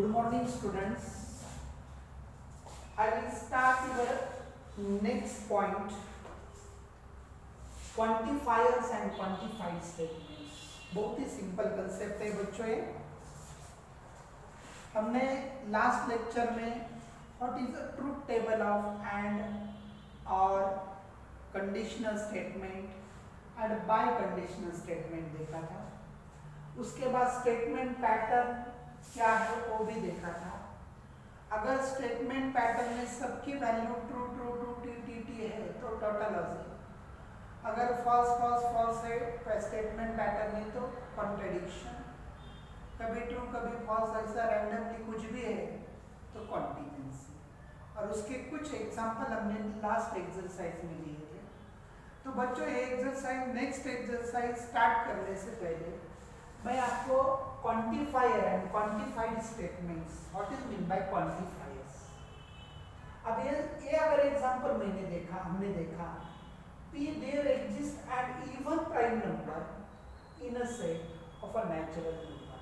Good morning, students. I will start your next point, quantifiers and quantified statements. बहुत ही simple concept है बच्चों ये। हमने लास्ट लेक्चर में what is the truth table of and और conditional statement and biconditional statement देखा था। उसके बाद स्टेटमेंट पैटर्न क्या है वो भी देखा था। अगर स्टेटमेंट पैटर्न में सबकी value true true true T T T है तो टोटोलॉजी, अगर फॉल्स फॉल्स फॉल्स है तो स्टेटमेंट पैटर्न है तो कॉन्ट्रडिक्शन, कभी ट्रू कभी फॉल्स ऐसा रैंडमली कुछ भी है तो कॉन्टिजेंसी। और उसके कुछ एग्जांपल हमने लास्ट एक्सरसाइज में लिए थे। तो बच्चों ये एक्सरसाइज, नेक्स्ट एक्सरसाइज स्टार्ट करने से पहले मैं आपको quantifier and quantified statements, what is mean by quantifiers. अब ये अगर एग्जांपल हमने देखा P there exists an even prime number in a set of a natural number.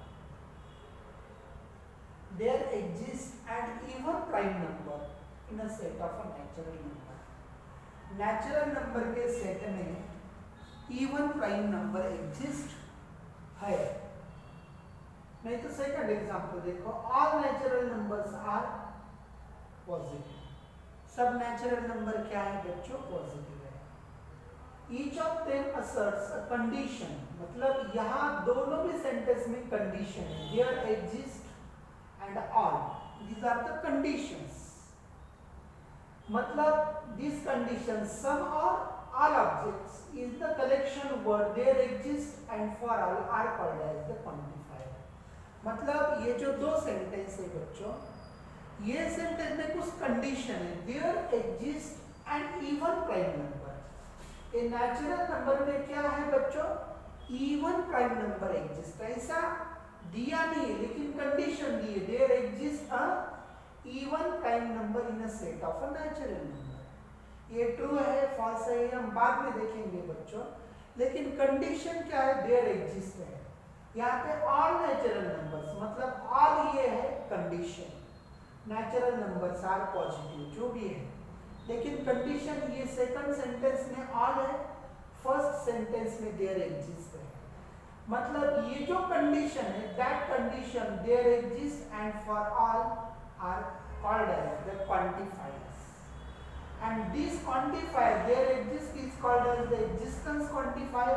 There exists an even prime number in a set of a natural number. Natural number के सेट में even prime number exist है। नहीं तो second example देखो, all natural numbers are positive. सब natural number क्या है बच्चों? पॉजिटिव है। Each of them asserts a condition, मतलब यहाँ दोनों भी सेंटेंस में कंडीशन है। There exist and all, these are the conditions. मतलब दिस कंडीशन सम और all objects is the collection word there exist and for all are called as the quantifier। मतलब ये जो दो सेंटेंस है बच्चों, ये सेंटेंस में कुछ कंडीशन है। there exist an even prime number। ये नेचुरल नंबर में क्या है बच्चों? even prime number exist। ऐसा दिया नहीं है लेकिन कंडीशन दी है, there exist a even prime number in a set of a natural number। ये ट्रू है फॉल्स है हम बाद में देखेंगे बच्चों, लेकिन कंडीशन क्या है? देयर एग्जिस्ट है। यहाँ पे ऑल नेचुरल नंबर्स, मतलब ऑल ये है condition, natural numbers are positive जो भी है, लेकिन कंडीशन ये सेकंड सेंटेंस में ऑल है, फर्स्ट सेंटेंस में देयर एग्जिस्ट है। मतलब ये जो कंडीशन है, that condition there exist and for all are called as the quantifiers. And this quantifier there exists is called as the existence quantifier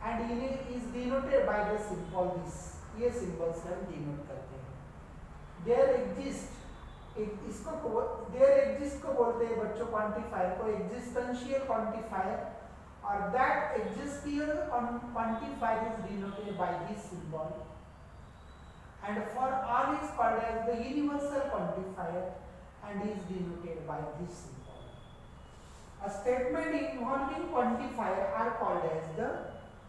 and it is denoted by the symbol this। ये symbol से हम denote करते हैं। there exist, इसको there exist को बोलते हैं बच्चों क्वांटिफायर को, existential quantifier, और that existential quantifier is denoted by this symbol and for all is called as the universal quantifier and is denoted by this symbol। A statement involving quantifier are called as the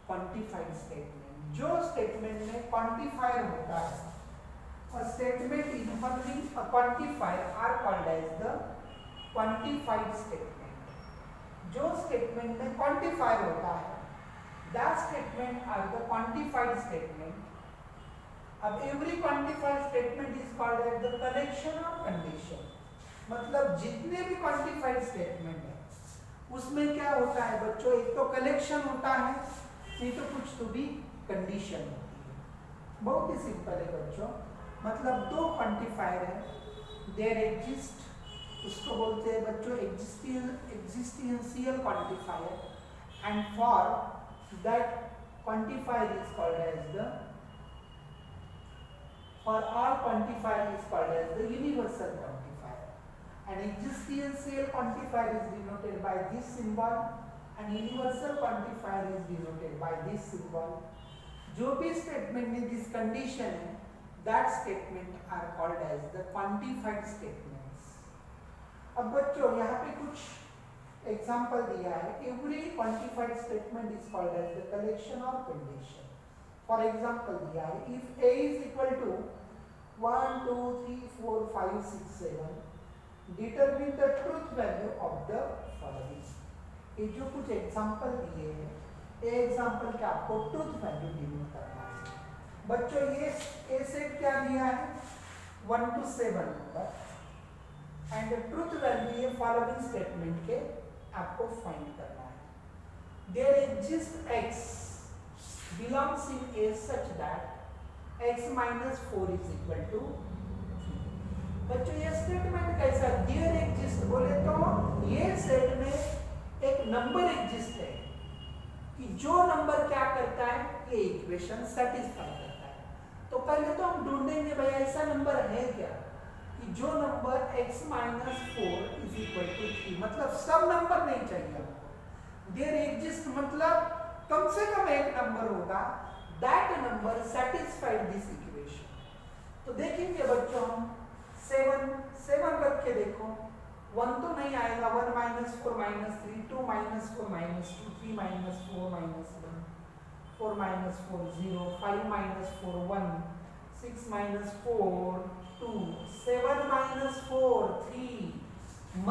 quantified statement। जो statement में quantifier होता है, a statement involving a quantifier are called as the quantified statement। जो statement में quantifier होता है, that statement are the quantified statement। अब every quantified statement is called as the collection of condition। मतलब जितने भी क्वांटिफाइड स्टेटमेंट है उसमें क्या होता है बच्चों? एक तो कलेक्शन होता है, नहीं तो कुछ तो भी कंडीशन होती है। बहुत ही सिंपल है बच्चों। मतलब दो क्वांटिफायर है, देयर एग्जिस्ट, उसको बोलते हैं बच्चों existential quantifier and for that quantifier is called as the, for all quantifier is called as the universal quantifier. An existential quantifier is denoted by this symbol and universal quantifier is denoted by this symbol। जो भी statement में this condition है, that statement are called as the quantified statements। अब बच्चों यहाँ पे कुछ example दिया है। Every quantified statement is called as the collection of condition। For example दिया है, if A is equal to 1 2 3 4 5 6 7 determine the truth value of the following। ये जो कुछ एग्जांपल दिए हैं, ये एग्जांपल के आपको ट्रूथ वैल्यू डिनोट करना है। बच्चों ये सेट क्या दिया है? 1 to 7 number and truth value ये फॉलोइंग स्टेटमेंट के आपको फाइंड करना है। There exist x belongs in A such that x minus 4 is equal to 3। बच्चों ये स्टेटमेंट कैसा, देयर एग्जिस्ट बोले तो ये सेट में एक नंबर एग्जिस्ट है कि जो नंबर क्या करता है, ये इक्वेशन सेटिस्फाई करता है। तो पहले तो हम ढूंढेंगे भाई ऐसा नंबर है क्या कि जो number x minus 4 is equal to 3, मतलब सब नंबर नहीं चाहिए हमको। देयर एग्जिस्ट मतलब कम से कम एक नंबर होगा that number satisfied this equation. तो देखेंगे बच्चों हम 7 रख के देखो, 1 तो नहीं आएगा, 1 minus 4 minus 3, 2 minus 4 minus 2, 3 minus 4 minus 1, 4 minus 4 0, 5 minus 4 1, 6 minus 4 2, 7 minus 4 3,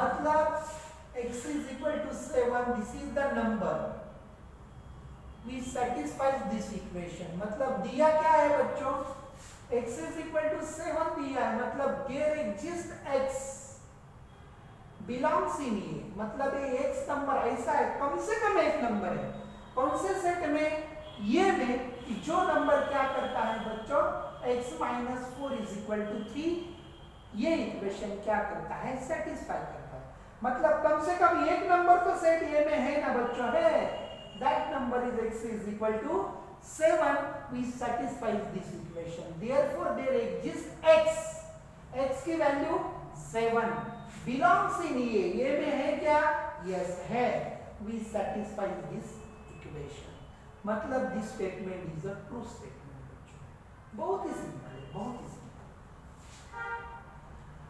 मतलब x is equal to 7, this is the number which satisfies this equation। मतलब दिया क्या है बच्चों, x is equal to 7 दिया है, मतलब there exists x belongs in A, मतलब ये x नंबर ऐसा है, कम से कम एक नंबर है कौन से सेट में, ये में कि जो नंबर क्या करता है बच्चों, x minus 4 is equal to 3, ये इक्वेशन क्या करता है, सेटिस्फाई करता है। मतलब कम से कम एक नंबर तो सेट ए में है ना बच्चों, है, that number is x is equal to 7 which satisfies this equation। therefore there exists x की वैल्यू 7 belongs in A में है क्या, yes है, which satisfies this equation। मतलब this statement is a true statement बच्चों, बहुत ही सिंपल है, बहुत ही सिंपल।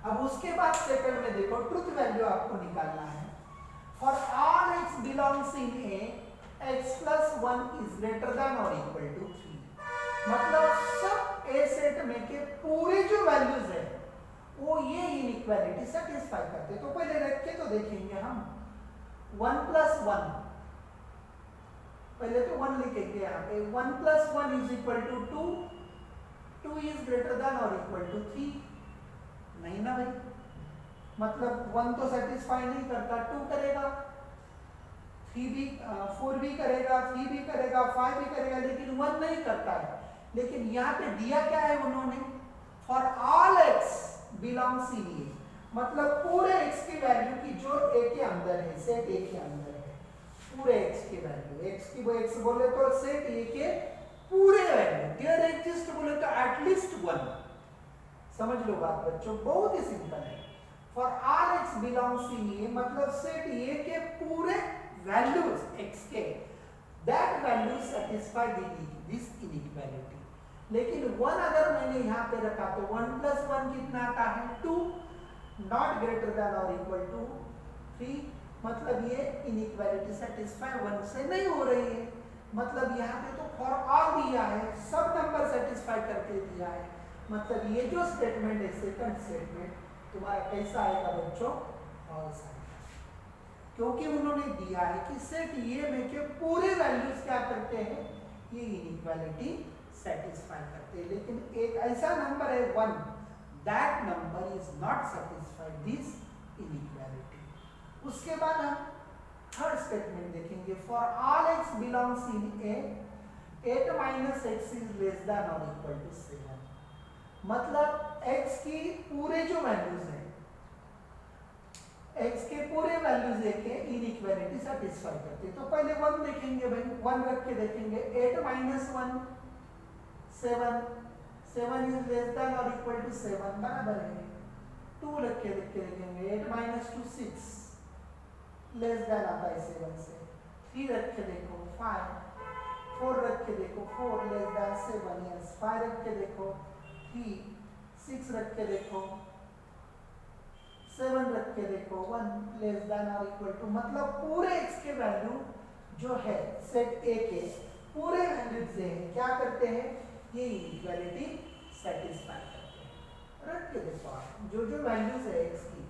अब उसके बाद सेकंड में देखो, ट्रुथ वैल्यू आपको निकालना है। for all x belongs in A x plus 1 is greater than or equal to 3, मतलब सब A सेट में के पूरे जो वैल्यूज है वो ये इनइक्वालिटी सेटिस्फाई करते। तो पहले रख के तो देखेंगे हम 1 plus 1, पहले तो 1 लिखेंगे यहाँ पे, 1 plus 1 is equal to 2, 2 is greater than or equal to 3, नहीं ना भाई, मतलब 1 तो सेटिस्फाई नहीं करता, 2 करेगा, 3 भी 4 भी करेगा, 3 भी करेगा, 5 भी करेगा, लेकिन 1 नहीं करता है। लेकिन यहाँ पे दिया क्या है उन्होंने, for all x belongs in A, मतलब पूरे x की वैल्यू की जो A के अंदर है, सेट A के अंदर है, पूरे x की वैल्यू, x की वो x बोले तो सेट A के पूरे वैल्यू, देयर एग्जिस्ट बोले तो एटलीस्ट 1। समझ लो बात बच्चों, बहुत ही सिंपल है। For all x belongs in A मतलब सेट A के पूरे values x के, that value satisfy this inequality। लेकिन 1 अगर मैंने यहाँ पे रखा तो 1 plus 1 कितना आता है, 2, not greater than or equal to 3, मतलब ये inequality satisfy 1 से नहीं हो रही है। मतलब यहाँ पे तो for all दिया है, सब नंबर सेटिस्फाई करके दिया है, मतलब ये जो स्टेटमेंट है सेकंड स्टेटमेंट तुम्हारा कैसा आएगा बच्चों, फॉल्स आएगा, क्योंकि उन्होंने दिया है कि सेट ये में के पूरे वैल्यूज क्या करते हैं, ये इनइक्वालिटी सेटिस्फाई करते हैं। लेकिन एक ऐसा नंबर है 1, that number is not satisfied this inequality. उसके बाद हम थर्ड स्टेटमेंट देखेंगे, for all x belongs in A 8 minus x is less than और इक्वल टू 7, मतलब x की पूरे जो वैल्यूज है, x के पूरे वैल्यूज लेके इनइक्वालिटी सेटिस्फाई करते हैं। तो पहले 1 देखेंगे भाई, 1 रख के देखेंगे, 8 माइनस 1 7, 7 इज लेस देन और इक्वल टू 7 बराबर है। 2 रख के देखेंगे, 8 माइनस 2 6 लेस देन आता है 7 से। 3 रख के देखो 5, 4 रख के देखो 4 लेस देन 7, यस 5 रख के देखो 3, 6 रख के देखो 7 रख के देखो 1 लेस देन और इक्वल टू, मतलब पूरे x के वैल्यू जो है सेट A के पूरे वैल्यू से क्या करते हैं, ये इक्वालिटी सेटिस्फाई करते हैं। रख के देखो आप जो जो वैल्यूज है x की,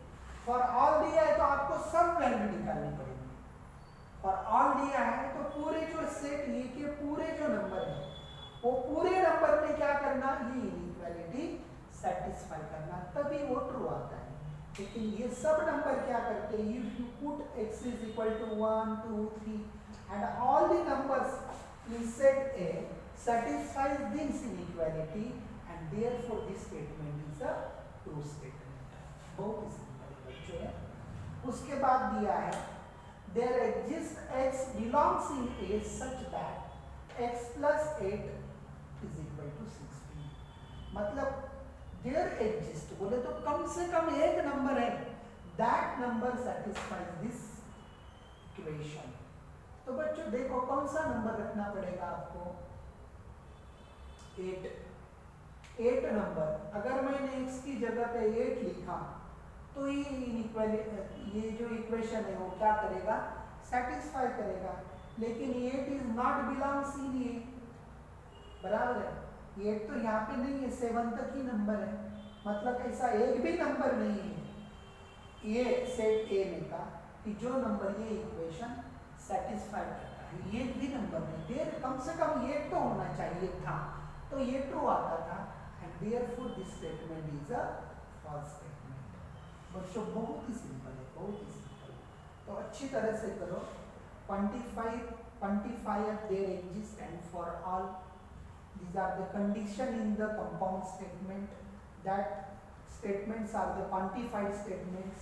फॉर ऑल दिया है तो आपको सब वैल्यू निकालनी पड़ेगी। फॉर ऑल दिया है तो पूरे जो सेट A के पूरे जो नंबर है वो पूरे नंबर में क्या करना, ये इक्वालिटी सेटिस्फाई करना। वो ट्रू आता है। लेकिन ये सब नंबर क्या करते हैं, if you put x is equal to 1 2 3 and all the numbers in set A satisfies this inequality and therefore this statement is a true statement। बहुत ही सिंपल बच्चों है। उसके बाद दिया है there exists x belongs in A such that x plus 8 is equal to 16। मतलब there exists बोले तो कम से कम एक नंबर है, that number satisfies this equation। तो बच्चों देखो कौन सा नंबर रखना पड़ेगा आपको, 8 नंबर। अगर मैंने x की जगह पे 8 लिखा तो ये जो इक्वेशन है वो क्या करेगा, सेटिस्फाई करेगा। लेकिन 8 इज नॉट बिलोंग्स इन ए, बराबर है, 8 तो यहाँ पे नहीं है, 7 तक ही नंबर है। मतलब ऐसा एक भी नंबर नहीं है ये सेट ए में का कि जो नंबर ये इक्वेशन सेटिस्फाई करता है, ये भी नंबर नहीं। देर कम से कम ये तो होना चाहिए था, तो ये ट्रू आता था and therefore this statement is a false statement. बच्चों बहुत ही सिंपल है, बहुत ही सिंपल। तो अच्छी तरह से करो। quantifier there exist and for all these are the condition in the compound statement, that statements are the quantified statements।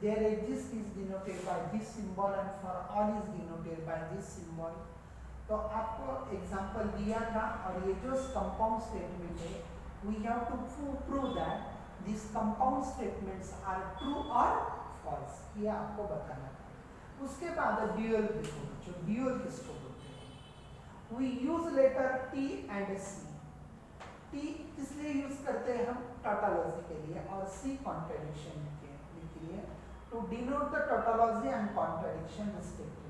there exist is denoted by this symbol and for all is denoted by this symbol। तो आपको example दिया था और ये जो compound statement है we have to prove that this compound statements are true और false, ये आपको बताना था। उसके बाद ड्यूअल देखो बच्चों, ड्यूअल किसको बोलते हैं, we use letter T and C. T इसलिए यूज करते हैं हम टोटोलॉजी के लिए और सी कॉन्ट्रडिक्शन के लिए, to denote the tautology and contradiction respectively.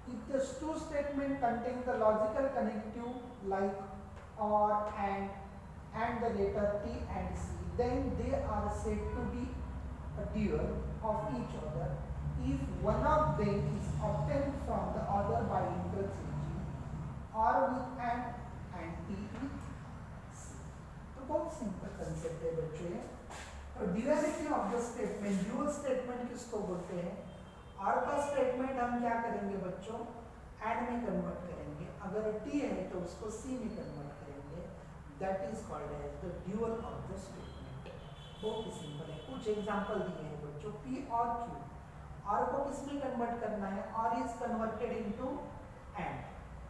If the two statement contain the logical connective like or and the letter T and C, then they are said to be a dual of each other if one of them is obtained from the other by interchanging or with and T with C। तो बहुत simple concept है बच्चों ये। तो duality of the statement, dual statement किसको बोलते हैं, और का स्टेटमेंट हम क्या करेंगे बच्चों, एंड में कन्वर्ट करेंगे। अगर टी है तो उसको सी में कन्वर्ट करेंगे, that is called as the dual of the statement. बहुत ही सिंपल है। कुछ एग्जांपल दिए हैं बच्चों, पी और क्यू, और को किस में कन्वर्ट करना है, और is converted into and,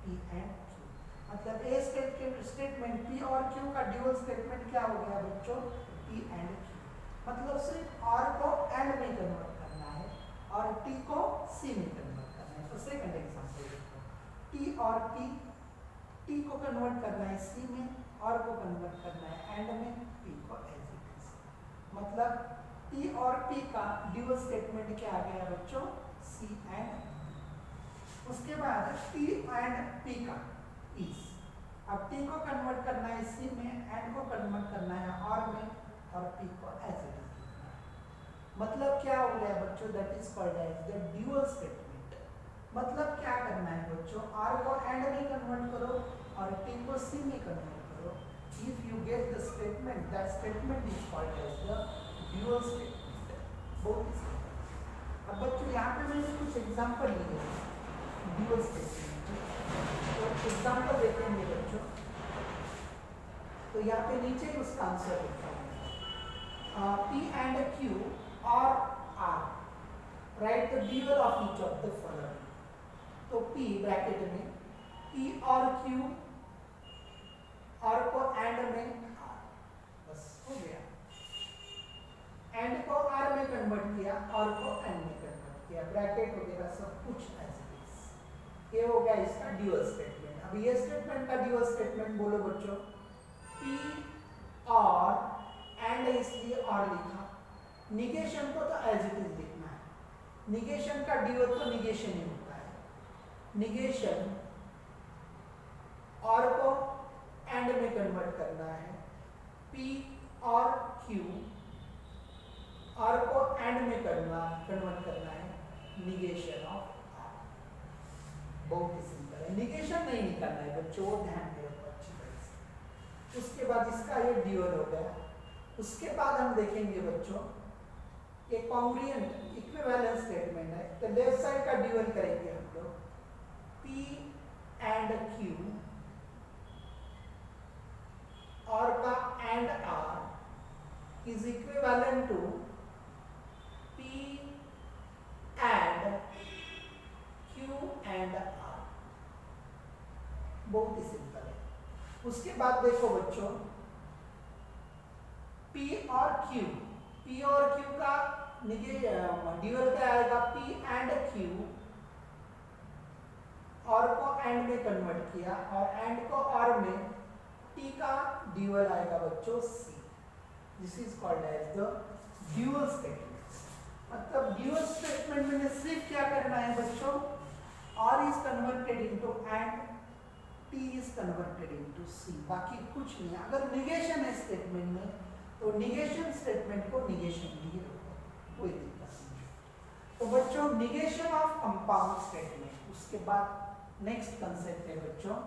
P and Q. मतलब ए स्टेटमेंट पी और क्यू का ड्यूअल स्टेटमेंट क्या हो गया बच्चों, पी एंड क्यू। मतलब सिर्फ और को एंड में कन्वर्ट करना है और टी को सी में कन्वर्ट करना है। तो सेकंड एग्जांपल देखो, टी और पी, टी को कन्वर्ट करना है सी में, और को कन्वर्ट करना है एंड में, पी को एज इट इज। मतलब टी और पी का ड्यूअल स्टेटमेंट क्या आ गया बच्चों, सी एंड। उसके बाद टी एंड पी का इज, अब टी को कन्वर्ट करना है सी में, एंड को कन्वर्ट करना है और में, और पी को एज इट इज। मतलब क्या हो गया बच्चों, that is called as the dual statement. मतलब क्या करना है बच्चों, आर को एंड में कन्वर्ट करो और टी को सी में कन्वर्ट करो। If you get the statement, that statement is called as the dual statement. बहुत ही सिंपल। अब बच्चों यहाँ पे मैंने कुछ एग्जांपल लिए हैं ड्यूअल स्टेटमेंट, तो एग्जांपल देखेंगे बच्चों। तो यहाँ पे नीचे ही उसका आंसर लिखा है, P and Q or R, write the dual of each of the following। तो P ब्रैकेट में, P और Q, और को एंड में R, बस हो गया। एंड को R में कन्वर्ट किया, और को एंड में कन्वर्ट किया, ब्रैकेट वगैरह सब कुछ एज इट इज। ये हो गया इसका ड्यूअल स्टेटमेंट। अब ये स्टेटमेंट का ड्यूअल स्टेटमेंट बोलो बच्चों, P और एंड इसलिए और लिखा, निगेशन को तो एज इट इज लिखना है। निगेशन का ड्यूअल तो निगेशन ही होता है। निगेशन और को एंड में कन्वर्ट करना है, P और Q, और को एंड में कन्वर्ट करना है, निगेशन ऑफ R। बहुत ही सिंपल है, निगेशन नहीं निकालना है बच्चों, ध्यान दे रखो अच्छी तरह से। उसके बाद इसका ये ड्यूअल हो गया, उसके बाद हम देखेंगे बच्चों एक कॉन्ग्रुएंट इक्विवेलेंस स्टेटमेंट है, तो लेफ्ट साइड का ड्यूअल करेंगे हम लोग P एंड Q और का and R is equivalent to P and Q and R। बहुत ही सिंपल है। उसके बाद देखो बच्चों P और Q का ड्यूअल क्या आएगा, P एंड Q और को एंड में कन्वर्ट किया और एंड को और में T का ड्यूअल आएगा बच्चों C। This is called as the dual statement. मतलब ड्यूअल स्टेटमेंट में सिर्फ क्या करना है बच्चों, R is converted into and T is converted into C, बाकी कुछ नहीं। अगर निगेशन है स्टेटमेंट में तो निगेशन स्टेटमेंट को निगेशन ही रखो, कोई दिक्कत नहीं। तो बच्चों निगेशन ऑफ कंपाउंड स्टेटमेंट, उसके बाद नेक्स्ट कंसेप्ट है बच्चों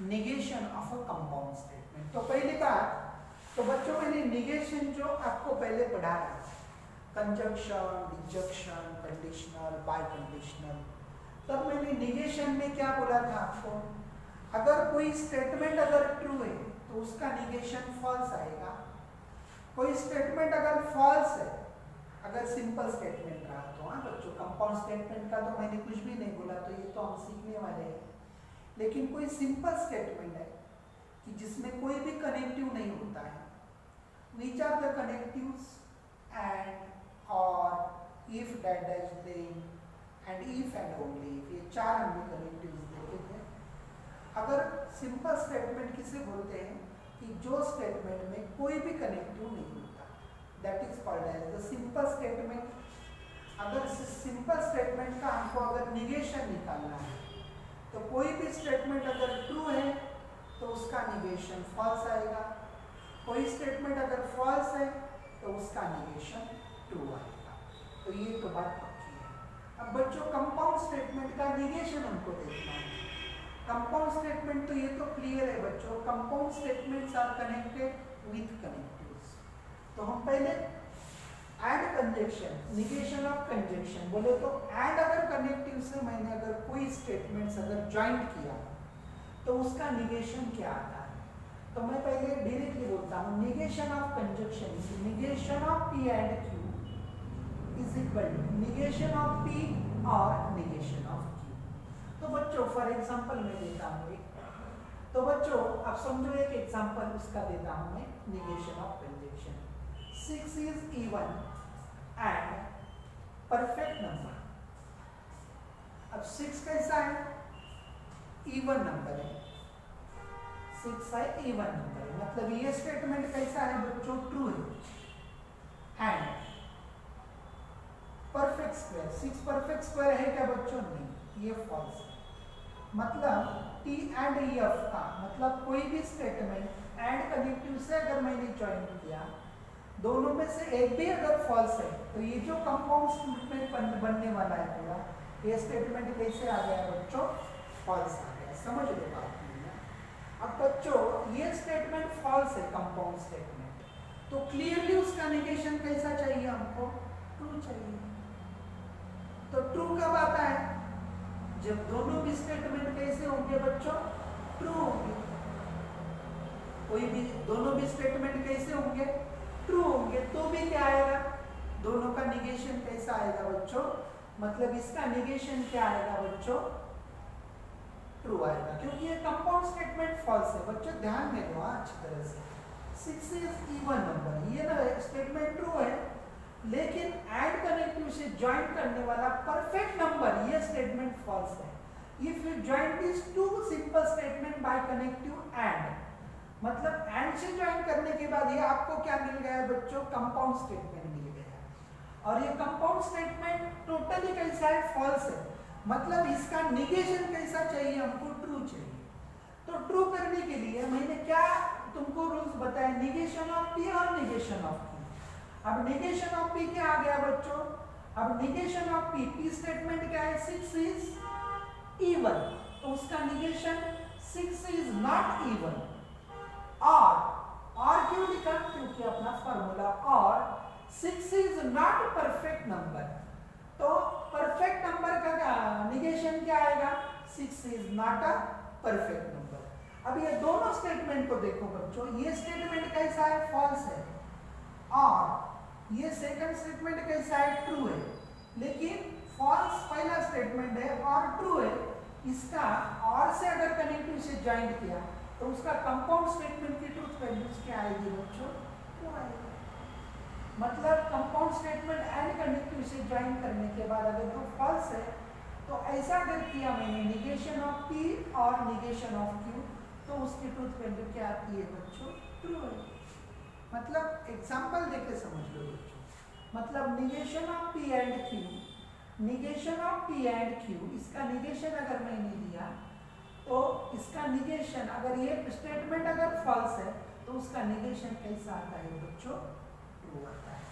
negation of a compound statement. तो पहली बात तो बच्चों मैंने निगेशन जो आपको पहले पढ़ाया, conjunction, disjunction, conditional, bye conditional, तब मैंने निगेशन में क्या बोला था आपको, अगर कोई स्टेटमेंट अगर ट्रू है तो उसका निगेशन फॉल्स आएगा। कोई स्टेटमेंट अगर फॉल्स है, अगर सिंपल स्टेटमेंट रहा तो, हाँ बच्चों कंपाउंड स्टेटमेंट का तो मैंने कुछ भी नहीं बोला, तो ये तो हम सीखने वाले हैं। लेकिन कोई सिंपल स्टेटमेंट है कि जिसमें कोई भी कनेक्टिव नहीं होता है, which are the connectives, and, और, if, that, that, then and if and only if, ये चार हमने कनेक्टिव्स देखे थे। अगर सिंपल स्टेटमेंट किसे बोलते हैं कि जो स्टेटमेंट में कोई भी कनेक्टिव नहीं होता, that is called as the simple statement. अगर सिंपल स्टेटमेंट का हमको अगर निगेशन निकालना है तो कोई भी स्टेटमेंट अगर ट्रू है तो उसका निगेशन फॉल्स आएगा, कोई स्टेटमेंट अगर फॉल्स है तो उसका निगेशन ट्रू आएगा। तो ये तो बात पक्की है। अब बच्चों कंपाउंड स्टेटमेंट का निगेशन हमको देखना है। कंपाउंड स्टेटमेंट तो ये तो क्लियर है बच्चों, compound statements are connected with connectives. तो हम पहले and conjunction, negation of conjunction बोले तो एंड अगर कनेक्टिव से मैंने अगर कोई स्टेटमेंट्स अगर ज्वाइंट किया तो उसका निगेशन क्या आता है। तो मैं पहले डायरेक्टली बोलता हूँ negation of conjunction, negation of P and Q is equal to negation of P और निगेशन ऑफ Q। तो बच्चों फॉर एग्जांपल मैं देता हूँ एक, तो बच्चों आप समझो एक एग्जांपल उसका देता हूँ मैं, negation of conjunction. 6 is even and perfect number. अब 6 कैसा है, इवन नंबर है, 6 है इवन नंबर है, मतलब ये स्टेटमेंट कैसा है बच्चों, ट्रू है। And perfect square, 6 perfect square है क्या बच्चों, नहीं, ये फॉल्स है। मतलब T एंड EF का मतलब कोई भी स्टेटमेंट एंड कनेक्टिव से अगर मैंने ज्वाइन किया, दोनों में से एक भी अगर फॉल्स है तो ये जो कंपाउंड स्टेटमेंट बनने वाला है पूरा, ये स्टेटमेंट कैसे आ गया बच्चों, फॉल्स आ गया। समझ लो बात नहीं। अब बच्चों ये स्टेटमेंट फॉल्स है कंपाउंड स्टेटमेंट, तो क्लियरली उसका निगेशन कैसा चाहिए हमको, ट्रू चाहिए। तो ट्रू कब आता है, जब दोनों भी स्टेटमेंट कैसे होंगे बच्चों, ट्रू होंगे। कोई भी दोनों भी स्टेटमेंट कैसे होंगे, ट्रू होंगे, तो भी क्या आएगा, दोनों का निगेशन कैसा आएगा बच्चों, मतलब इसका निगेशन क्या आएगा बच्चों, ट्रू आएगा, क्योंकि ये कंपाउंड स्टेटमेंट फॉल्स है। बच्चों ध्यान में दो अच्छी तरह से, 6 इज इवन नंबर, ये ना स्टेटमेंट ट्रू है, लेकिन एंड कनेक्टिव से ज्वाइन करने वाला परफेक्ट नंबर, ये स्टेटमेंट फॉल्स है। If you join this two simple statement by connective and, मतलब एंड से ज्वाइन करने के बाद ये आपको क्या मिल गया है बच्चों, कंपाउंड स्टेटमेंट मिल गया। और ये कंपाउंड स्टेटमेंट टोटली कैसा है, फॉल्स है, मतलब इसका निगेशन कैसा चाहिए हमको, ट्रू चाहिए। तो ट्रू करने के लिए मैंने क्या तुमको रूल्स बताया, निगेशन ऑफ P और निगेशन ऑफ Q। अब निगेशन ऑफ P क्या आ गया बच्चों, अब निगेशन ऑफ P स्टेटमेंट क्या है, 6 इज इवन, तो उसका निगेशन 6 इज नॉट इवन। और क्यों लिखा? क्योंकि अपना फॉर्मूला और 6 इज नॉट परफेक्ट नंबर, तो परफेक्ट नंबर का निगेशन क्या आएगा? 6 is not a perfect number. अब ये दोनों स्टेटमेंट को देखो बच्चों, ये स्टेटमेंट कैसा है? फॉल्स है, और ये सेकंड स्टेटमेंट कैसा है? ट्रू है। लेकिन फॉल्स पहला स्टेटमेंट है और ट्रू है, इसका और से अगर कनेक्टिव से ज्वाइंट किया तो उसका कंपाउंड स्टेटमेंट की ट्रूथ वैल्यूज क्या आएगी बच्चों? ट्रू आएगी। मतलब कंपाउंड स्टेटमेंट एंड कनेक्टिव से ज्वाइन करने के बाद अगर वो फॉल्स है तो ऐसा अगर किया मैंने निगेशन ऑफ पी और निगेशन ऑफ क्यू, तो उसकी ट्रूथ वैल्यू क्या आती है बच्चों? ट्रू है। मतलब एग्जांपल देके समझ लो बच्चों, मतलब negation of P and Q, negation of P and Q, इसका निगेशन अगर मैंने दिया तो इसका निगेशन, अगर ये स्टेटमेंट अगर फॉल्स है तो उसका निगेशन कैसा आता है बच्चों? ट्रू आता है।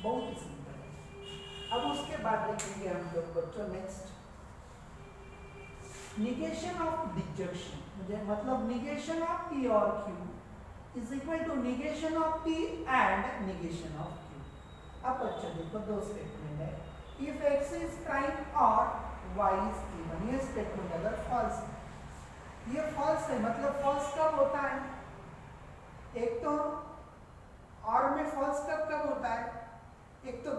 बहुत ही सिंपल है। अब उसके बाद देखेंगे हम लोग बच्चों नेक्स्ट, निगेशन ऑफ डिजक्शन, मतलब निगेशन ऑफ पी और Q is equal to negation of P and negation of Q. अब बच्चों देखो दो स्टेटमेंट है, इफ x इज प्राइम और y इज इवन, ये स्टेटमेंट अगर फॉल्स है, ये फॉल्स है, मतलब फॉल्स कब होता है? एक तो और में फॉल्स कब होता है? एक तो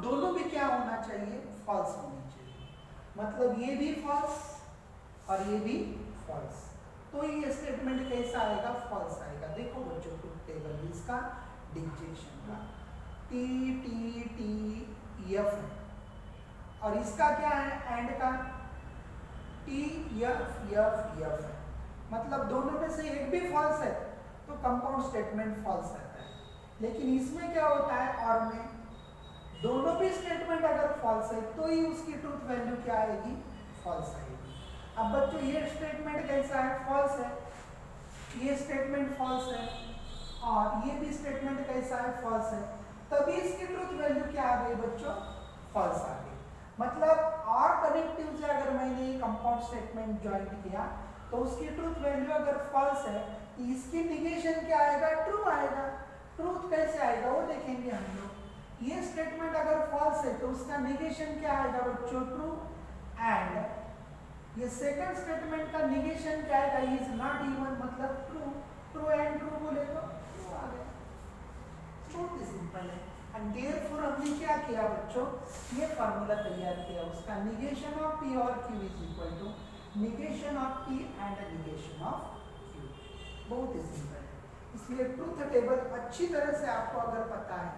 दोनों भी क्या होना चाहिए? फॉल्स होनी चाहिए, मतलब ये भी फॉल्स और ये भी फॉल्स, तो ये स्टेटमेंट कैसा आएगा? फॉल्स आएगा। देखो बच्चों ट्रूथ टेबल इसका डिजक्शन का टी टी टी एफ है, और इसका क्या है? एंड का टी एफ एफ एफ है, मतलब दोनों में से एक भी फॉल्स है तो कंपाउंड स्टेटमेंट फॉल्स आता है। लेकिन इसमें क्या होता है? और में दोनों भी स्टेटमेंट अगर फॉल्स है तो ही उसकी ट्रूथ वैल्यू क्या आएगी? फॉल्स आएगी। अब बच्चों ये स्टेटमेंट कैसा है? फॉल्स है, ये स्टेटमेंट फॉल्स है, और ये भी स्टेटमेंट कैसा है? फॉल्स है, तभी इसकी ट्रूथ वैल्यू क्या आ गई बच्चों? फॉल्स आ गई। मतलब और कनेक्टिव से अगर मैंने कंपाउंड स्टेटमेंट ज्वाइन किया तो उसकी ट्रूथ वैल्यू अगर फॉल्स है, इसकी निगेशन क्या आएगा? ट्रू आएगा। ट्रूथ कैसे आएगा वो देखेंगे हम लोग। ये स्टेटमेंट अगर फॉल्स है तो उसका निगेशन क्या आएगा बच्चों? ट्रू। एंड ये सेकंड स्टेटमेंट का निगेशन क्या आएगा? इज नॉट इवन, मतलब ट्रू। ट्रू एंड ट्रू बोले तो ट्रू आ गया। बहुत ही सिंपल है। एंड देयरफॉर हमने क्या किया बच्चों? ये फार्मूला तैयार किया, उसका निगेशन ऑफ पी और Q is equal to negation of P and negation of Q. बहुत ही सिंपल है, इसलिए ट्रूथ टेबल अच्छी तरह से आपको अगर पता है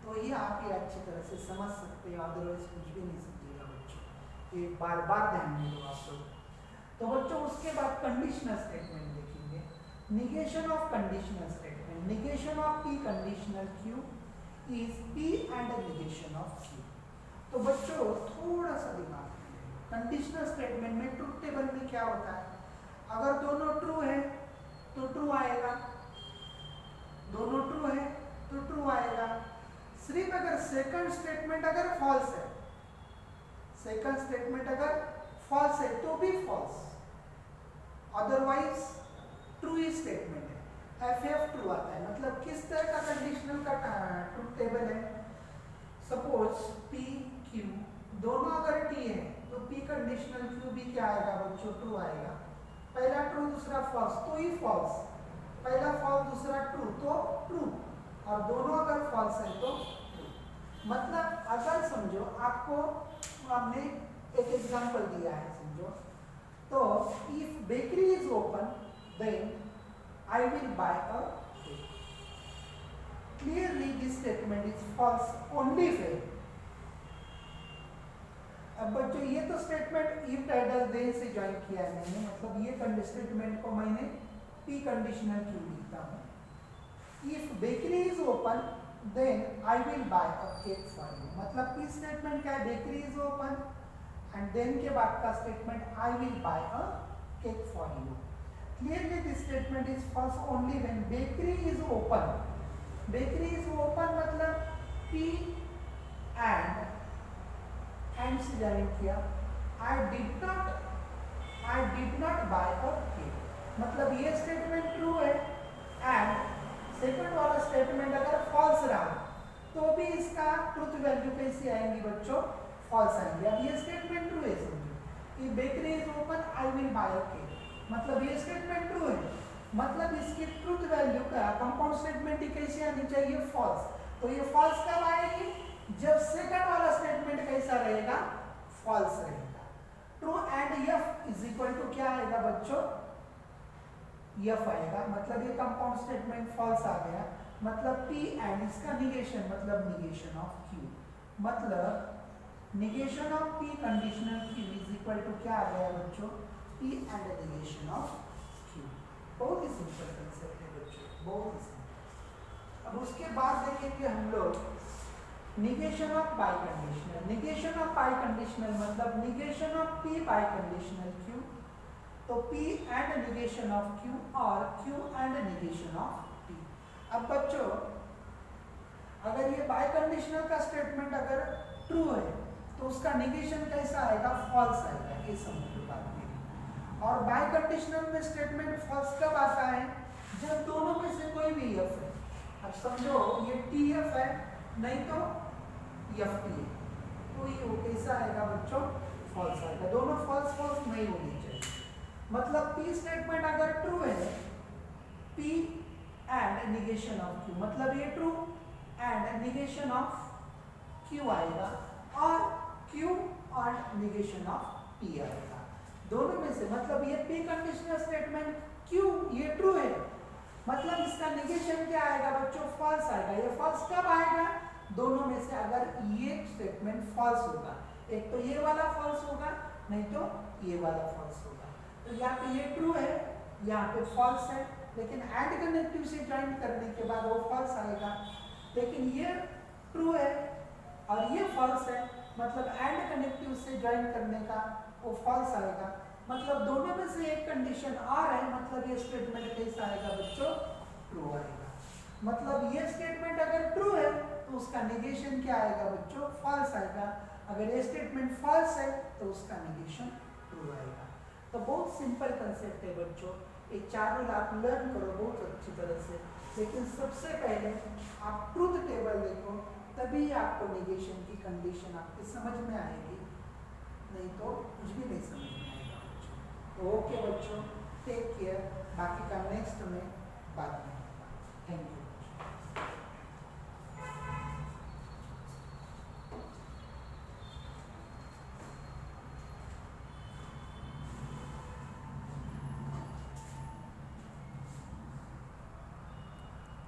तो ये आप ये अच्छी तरह से समझ सकते हैं, अदरवाइज कुछ भी नहीं समझेगा बच्चों। ये बार बार ध्यान में लो आप लोग। तो बच्चों उसके बाद कंडीशनल स्टेटमेंट देखेंगे, negation of conditional statement, negation of P conditional Q is P and a negation of Q। तो बच्चों थोड़ा सा दिमाग, कंडीशनल स्टेटमेंट में ट्रूथ टेबल में क्या होता है? अगर दोनों ट्रू है तो ट्रू आएगा, दोनों ट्रू है तो ट्रू आएगा। सिर्फ अगर सेकंड स्टेटमेंट अगर फॉल्स है, सेकंड स्टेटमेंट अगर फॉल्स है तो भी फॉल्स, अदरवाइज ट्रू ही स्टेटमेंट है। एफ ट्रू आता है, मतलब किस तरह का कंडीशनल का ट्रूथ टेबल है? सपोज पी क्यू दोनों अगर टी है तो पी कंडीशनल क्यू भी क्या आएगा बच्चों? ट्रू आएगा। पहला ट्रू दूसरा फॉल्स तो ही फॉल्स, पहला फॉल्स दूसरा ट्रू तो ट्रू, और दोनों अगर फॉल्स है तो ट्रू। मतलब अगर समझो आपको हमने एक एग्जांपल दिया है, समझो तो if bakery is open then I will buy a cake. Clearly, this statement is false only if। अब बच्चों ये तो स्टेटमेंट इफ टाइटल देन से ज्वाइन किया है मैंने, मतलब ये स्टेटमेंट को मैंने P कंडीशनल क्यों लिखता हूँ? If bakery is open, then I will buy a cake for you। मतलब P स्टेटमेंट क्या है? Bakery is open, and then के बाद का statement I will buy a cake for you। Clearly, this statement is false only when bakery is open। Bakery is open मतलब P and से join किया। I did not buy a cake, मतलब ये statement true है, and second वाला statement अगर false रहा तो भी इसका ट्रुथ वैल्यू कैसी आएंगी बच्चों, फॉल्स आएंगी। अब ये स्टेटमेंट ट्रू है, समझो कि bakery is open I will buy a cake, मतलब ये स्टेटमेंट ट्रू है, मतलब इसकी ट्रुथ वैल्यू का कंपाउंड स्टेटमेंट ही कैसी आनी चाहिए, फॉल्स। तो ये फॉल्स कब आएगी, जब सेकंड वाला स्टेटमेंट कैसा रहेगा, फॉल्स रहेगा। True and F is equal to क्या आएगा बच्चों, एफ आएगा, मतलब ये कंपाउंड स्टेटमेंट फॉल्स आ गया, मतलब पी एंड इसका निगेशन, मतलब निगेशन ऑफ क्यू, मतलब negation of P conditional Q is equal to क्या आ गया बच्चों, P and negation of Q. बहुत ही सिंपल कंसेप्ट है बच्चों, बहुत ही सिंपल। अब उसके बाद देखेंगे हम लोग negation of biconditional. Negation of biconditional मतलब negation of P biconditional Q, तो P and negation of Q और Q and negation of P। अब बच्चों अगर ये बाय कंडीशनल का स्टेटमेंट अगर ट्रू है तो उसका निगेशन कैसा आएगा, फॉल्स आएगा, ये समझ लो बात मेरी। और बाय कंडीशनल में स्टेटमेंट फॉल्स कब आता है, जब दोनों में से कोई भी F है। अब समझो ये TF है, नहीं तो FT है, तो ये कैसा आएगा बच्चों, फॉल्स आएगा। दोनों फॉल्स फॉल्स नहीं होनी चाहिए, मतलब P स्टेटमेंट अगर ट्रू है, P and negation of Q, मतलब ये true and negation of Q आएगा, और Q और निगेशन ऑफ P आएगा, दोनों में से। मतलब ये P कंडीशनल स्टेटमेंट Q ये ट्रू है, मतलब इसका निगेशन क्या आएगा बच्चों, फॉल्स आएगा। ये फॉल्स कब आएगा, दोनों में से अगर ये स्टेटमेंट फॉल्स होगा, एक तो ये वाला फॉल्स होगा, नहीं तो ये वाला फॉल्स होगा। तो यहाँ पे ये ट्रू है, यहाँ पे फॉल्स है, लेकिन एंड कनेक्टिव से ज्वाइन करने के बाद वो फॉल्स आएगा। लेकिन ये ट्रू है और ये फॉल्स है, मतलब एंड कनेक्टिव से ज्वाइन करने का वो फॉल्स आएगा, मतलब दोनों में से एक कंडीशन और है, मतलब ये स्टेटमेंट कैसा आएगा बच्चों, ट्रू आएगा। मतलब ये स्टेटमेंट अगर ट्रू है तो उसका निगेशन क्या आएगा बच्चों, फॉल्स आएगा। अगर ये स्टेटमेंट फॉल्स है तो उसका निगेशन ट्रू आएगा। तो बहुत सिंपल कंसेप्ट है बच्चों, ये चारों आप लर्न करो बहुत अच्छी तरह से, लेकिन सबसे पहले आप ट्रूथ टेबल देखो, तभी आपको निगेशन की कंडीशन आपकी समझ में आएगी, नहीं तो कुछ भी नहीं समझ में आएगा बच्चों। तो ओके बच्चों, टेक केयर, बाकी का नेक्स्ट में बात में। Thank you.